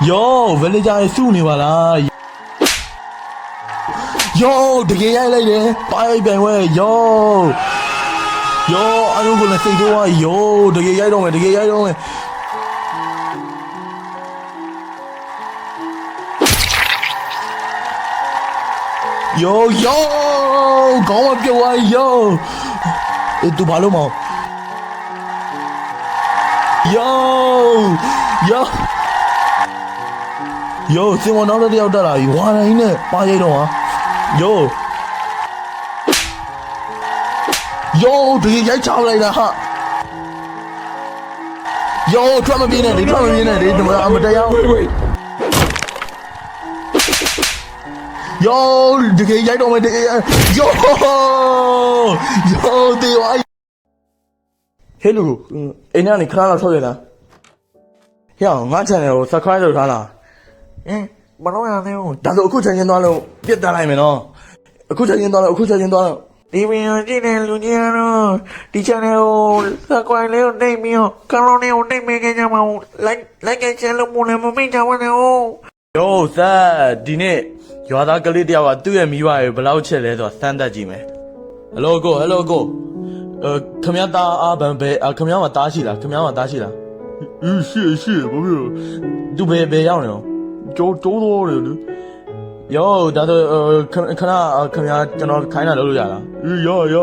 Yo villager စုနေပါလား Yo တကယ်ရိုက်လိုက်တယ်ပိုင်ပြန်ဝဲ Yo အရုပ်ကလည်းစိတ်တော့ Yo တကယ်ရိုက်တော့မယ် Yo ခေါင်းမပြုတ်သွား Yo သူဘာလို့မအောင် Yo စင်မနောက်တစ်ယောက်တက်လာပြီဝါတိုင်းနဲ့ပါရိုက်တော့ဟာ Yo တကယ်ရိုက်ချလိုက်တာဟာ Yo ထွက်မပြေးနဲ့လေဒီမှာအမတရား Yo တကယ်ရိုက်တော့မယ်တကယ် Yo တေးဝိုင်း Hello အိမ်ကနေခဏလောက်ထွက်ရလားဟဲ့ငါ channel ကို subscribe လုပ်ထားလားဘာလို့ရလဲဒါဆိုအခုချိန်ချင်းသွားလို့ပြစ်တက်လိုက်မယ်နော်အခုချိန်ချင်းသွားလို့ဒီဗီဒီယိုကြည့်တဲ့လူကြီးကတော့ဒီ channel ကို subscribe လေးကိုနှိပ်ပြီးတော့ကောင်းလေးကိုနှိပ်ပေးကြပါဦး like and share လုပ်ဖို့လည်းမမေ့ကြပါနဲ့Yo စဒီနေ့ရွာသားကလေးတယောက်ကသူ့ရဲ့မိဘကိုဘယ်လောက်ချစ်လဲဆိုတာစမ်းသပ်ကြည့်မယ် Hello go ခမရသားအားဘယ်ခမရမှာတားရှိလားရှိဘာဖြစ်သူဘယ်ရောက်နေတော့ကျိုးတော့တယ်လေ Yo ဒါဆိုခမရကျွန်တော်ခိုင်းတာလုပ်လို့ရလားရဘယ်ရ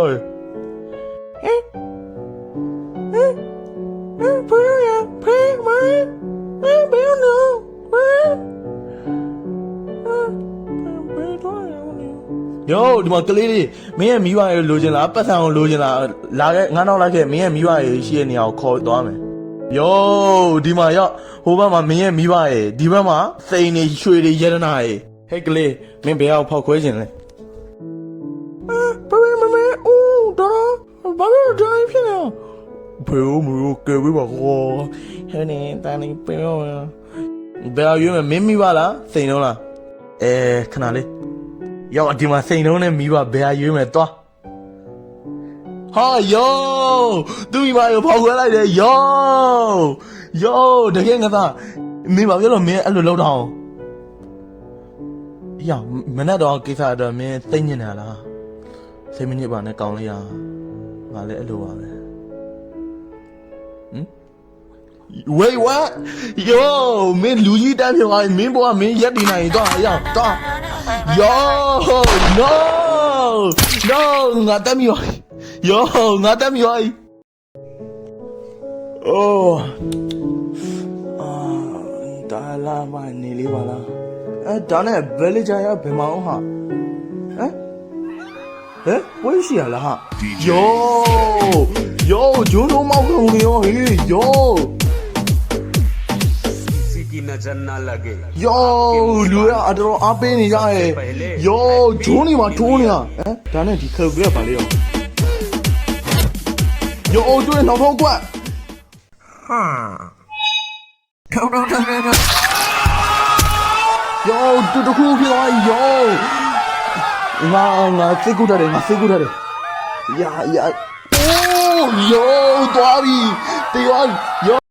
Yo ဒီမှာကလေးလေးမင်းရဲ့မိဘရေလိုချင်လားပတ်စံကိုလိုချင်လားလာခဲ့ငါနောက်လိုက်ခဲ့မင်းရဲ့မိဘရေရှိတဲ့နေရာကိုခေါ်သွားမယ် Yo ဒီမှာရောက်ဟိုဘက်မှာမင်းရဲ့မိဘရေဒီဘက်မှာစိန်နေရွှေတွေရတနာရေဟဲ့ကလေးမင်းဘယ်အောင်ဖောက်ခွဲခြင်းလဲမဦးတော့ဘာလို့တိုင်းဖြစ်နေဖေဦးမလို့ကဲဝေးပါခေါ်ဟဲ့နေတန်းနေပြောဘယ်ရွေးမင်းမိဘလားစိန်တော့လားခဏလေးရောက်ဒီမှာစိန်လုံးနဲ့မိဘဘယ်ရွေးမယ်သွားဟာ Yo သူမိဘကိုဖောက်ခွဲလိုက်တယ် Yo တကယ်ငါသားမင်းဘာပြောလို့မင်းအဲ့လိုလောက်တော့မနဲ့တော့ကိစ္စတော့မင်းသိညင်နေလား10မိနစ်ပါနဲ့ကောင်းလေးရငါလည်းအဲ့လိုပါပဲ Wait what Yo မင်းလူကြီးတန်းပြောင်းမင်းဘောကမင်းရက်တည်နိုင်တော့သွား Yo no ငါတက်မိပါ Yo ငါတက်မိပါ Oh ဒါလာမနေလေးပါလားဒါနဲ့ villager ရဘယ်မှာအောင်ဟာဝေးရှိရလားဟာ Yo ဂျုံလုံးမောက်ကုန်ရောဟေး Yo Yo လူရအတော်အားပေးနေကြရဲ့ Yo ဂျုံနေမှာထိုးနေတာဒါနဲ့ဒီခလုတ်ပြပါလေYo ကျွေးနောက်ထောင်းကွက်ဟာထောင်းYo တူတခုဖြစ်သွား Yo ငါစိတ်ကူးတယ်ရ Oh Yo သွားပြီတေးရော